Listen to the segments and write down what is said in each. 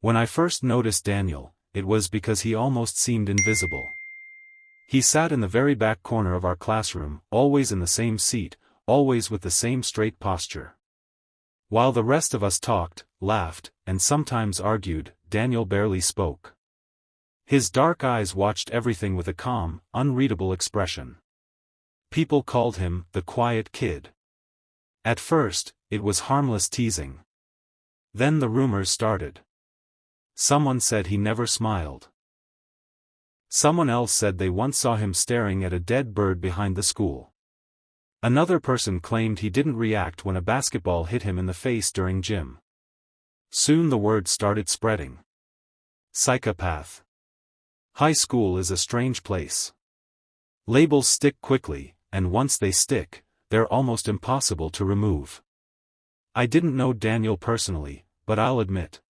When I first noticed Daniel, it was because he almost seemed invisible. He sat in the very back corner of our classroom, always in the same seat, always with the same straight posture. While the rest of us talked, laughed, and sometimes argued, Daniel barely spoke. His dark eyes watched everything with a calm, unreadable expression. People called him the quiet kid. At first, it was harmless teasing. Then the rumors started. Someone said he never smiled. Someone else said they once saw him staring at a dead bird behind the school. Another person claimed he didn't react when a basketball hit him in the face during gym. Soon the word started spreading. Psychopath. High school is a strange place. Labels stick quickly, and once they stick, they're almost impossible to remove. I didn't know Daniel personally, but I'll admit,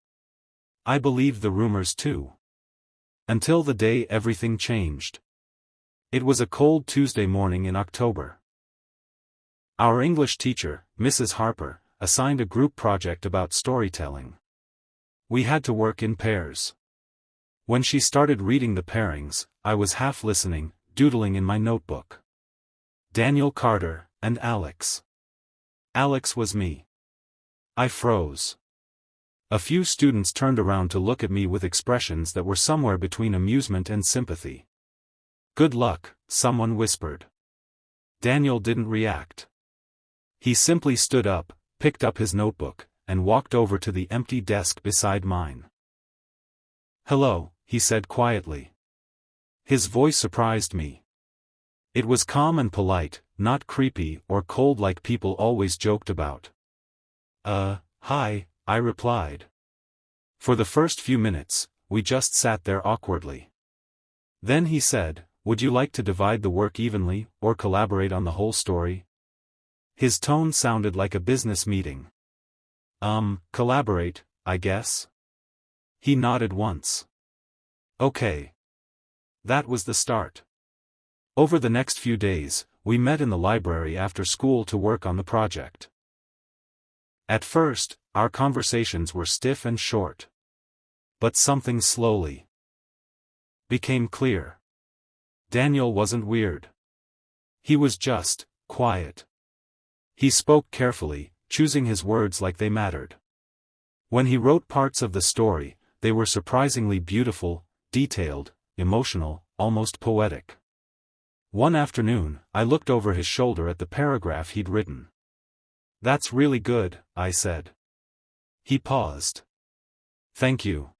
I believed the rumors too. Until the day everything changed. It was a cold Tuesday morning in October. Our English teacher, Mrs. Harper, assigned a group project about storytelling. We had to work in pairs. When she started reading the pairings, I was half listening, doodling in my notebook. Daniel Carter, and Alex. Alex was me. I froze. A few students turned around to look at me with expressions that were somewhere between amusement and sympathy. Good luck, someone whispered. Daniel didn't react. He simply stood up, picked up his notebook, and walked over to the empty desk beside mine. "Hello," he said quietly. His voice surprised me. It was calm and polite, not creepy or cold like people always joked about. Hi," I replied. For the first few minutes, we just sat there awkwardly. Then he said, "Would you like to divide the work evenly, or collaborate on the whole story?" His tone sounded like a business meeting. Collaborate, I guess." He nodded once. Okay. That was the start. Over the next few days, we met in the library after school to work on the project. At first, our conversations were stiff and short. But something slowly became clear. Daniel wasn't weird. He was just quiet. He spoke carefully, choosing his words like they mattered. When he wrote parts of the story, they were surprisingly beautiful, detailed, emotional, almost poetic. One afternoon, I looked over his shoulder at the paragraph he'd written. "That's really good," I said. He paused. "Thank you."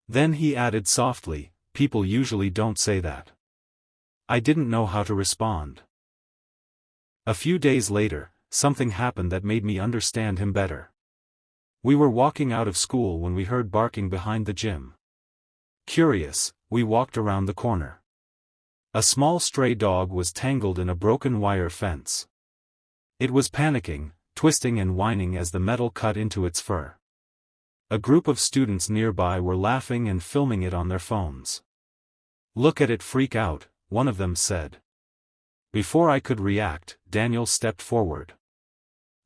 Then he added softly, "People usually don't say that." I didn't know how to respond. A few days later, something happened that made me understand him better. We were walking out of school when we heard barking behind the gym. Curious, we walked around the corner. A small stray dog was tangled in a broken wire fence. It was panicking, twisting and whining as the metal cut into its fur. A group of students nearby were laughing and filming it on their phones. "Look at it freak out," one of them said. Before I could react, Daniel stepped forward.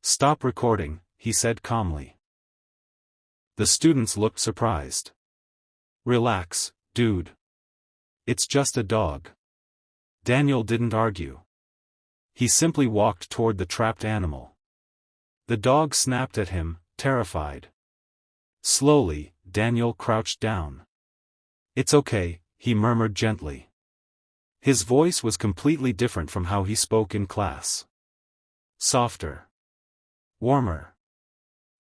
"Stop recording," he said calmly. The students looked surprised. "Relax, dude. It's just a dog." Daniel didn't argue. He simply walked toward the trapped animal. The dog snapped at him, terrified. Slowly, Daniel crouched down. "It's okay," he murmured gently. His voice was completely different from how he spoke in class. Softer. Warmer.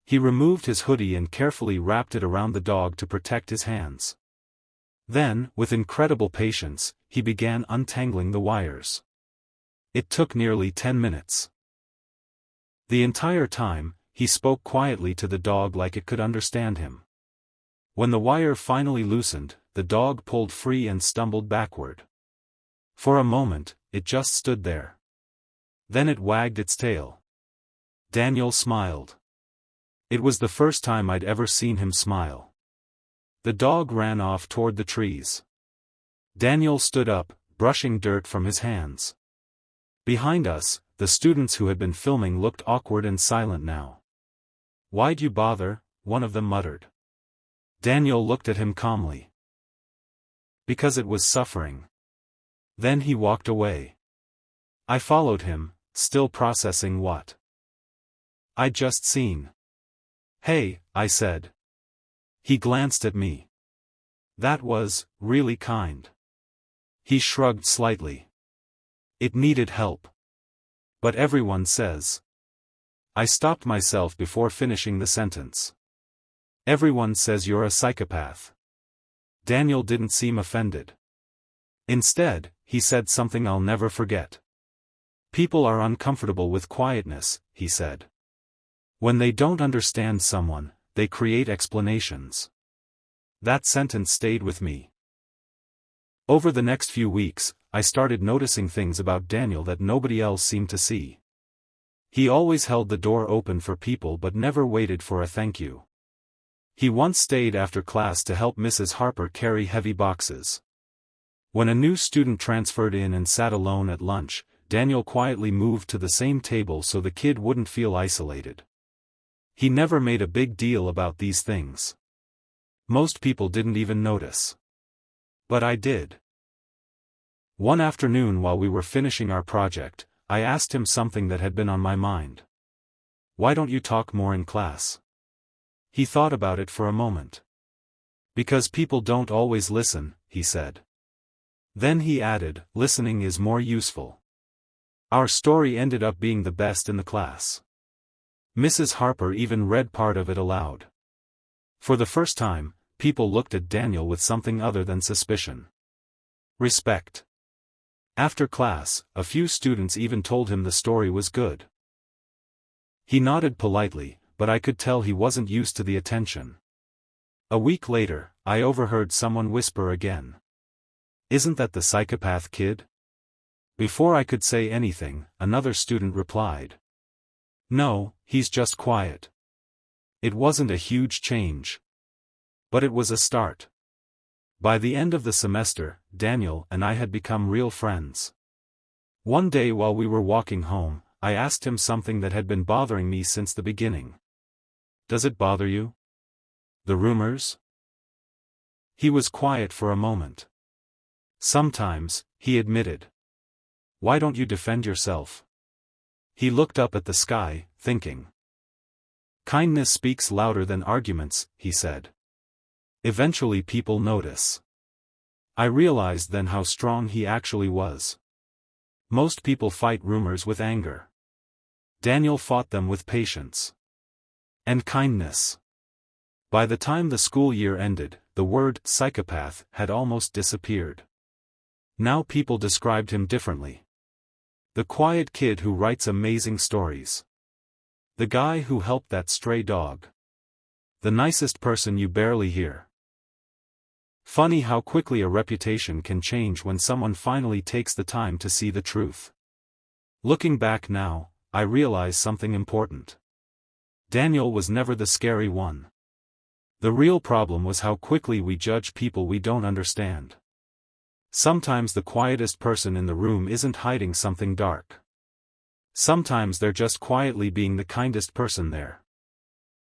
He removed his hoodie and carefully wrapped it around the dog to protect his hands. Then, with incredible patience, he began untangling the wires. It took nearly 10 minutes. The entire time, he spoke quietly to the dog like it could understand him. When the wire finally loosened, the dog pulled free and stumbled backward. For a moment, it just stood there. Then it wagged its tail. Daniel smiled. It was the first time I'd ever seen him smile. The dog ran off toward the trees. Daniel stood up, brushing dirt from his hands. Behind us, the students who had been filming looked awkward and silent now. "Why'd you bother?" one of them muttered. Daniel looked at him calmly. Because it was suffering. Then he walked away. I followed him, still processing what I'd just seen. Hey, I said. He glanced at me. That was really kind. He shrugged slightly. It needed help. But everyone says. I stopped myself before finishing the sentence. Everyone says you're a psychopath. Daniel didn't seem offended. Instead, he said something I'll never forget. People are uncomfortable with quietness, he said. When they don't understand someone, they create explanations. That sentence stayed with me. Over the next few weeks, I started noticing things about Daniel that nobody else seemed to see. He always held the door open for people but never waited for a thank you. He once stayed after class to help Mrs. Harper carry heavy boxes. When a new student transferred in and sat alone at lunch, Daniel quietly moved to the same table so the kid wouldn't feel isolated. He never made a big deal about these things. Most people didn't even notice. But I did. One afternoon while we were finishing our project, I asked him something that had been on my mind. Why don't you talk more in class? He thought about it for a moment. Because people don't always listen, he said. Then he added, listening is more useful. Our story ended up being the best in the class. Mrs. Harper even read part of it aloud. For the first time, people looked at Daniel with something other than suspicion. Respect. After class, a few students even told him the story was good. He nodded politely, but I could tell he wasn't used to the attention. A week later, I overheard someone whisper again. Isn't that the psychopath kid? Before I could say anything, another student replied. No, he's just quiet. It wasn't a huge change. But it was a start. By the end of the semester, Daniel and I had become real friends. One day while we were walking home, I asked him something that had been bothering me since the beginning. Does it bother you? The rumors? He was quiet for a moment. Sometimes, he admitted. Why don't you defend yourself? He looked up at the sky, thinking. Kindness speaks louder than arguments, he said. Eventually people notice. I realized then how strong he actually was. Most people fight rumors with anger. Daniel fought them with patience. And kindness. By the time the school year ended, the word psychopath had almost disappeared. Now people described him differently. The quiet kid who writes amazing stories. The guy who helped that stray dog. The nicest person you barely hear. Funny how quickly a reputation can change when someone finally takes the time to see the truth. Looking back now, I realize something important. Daniel was never the scary one. The real problem was how quickly we judge people we don't understand. Sometimes the quietest person in the room isn't hiding something dark. Sometimes they're just quietly being the kindest person there.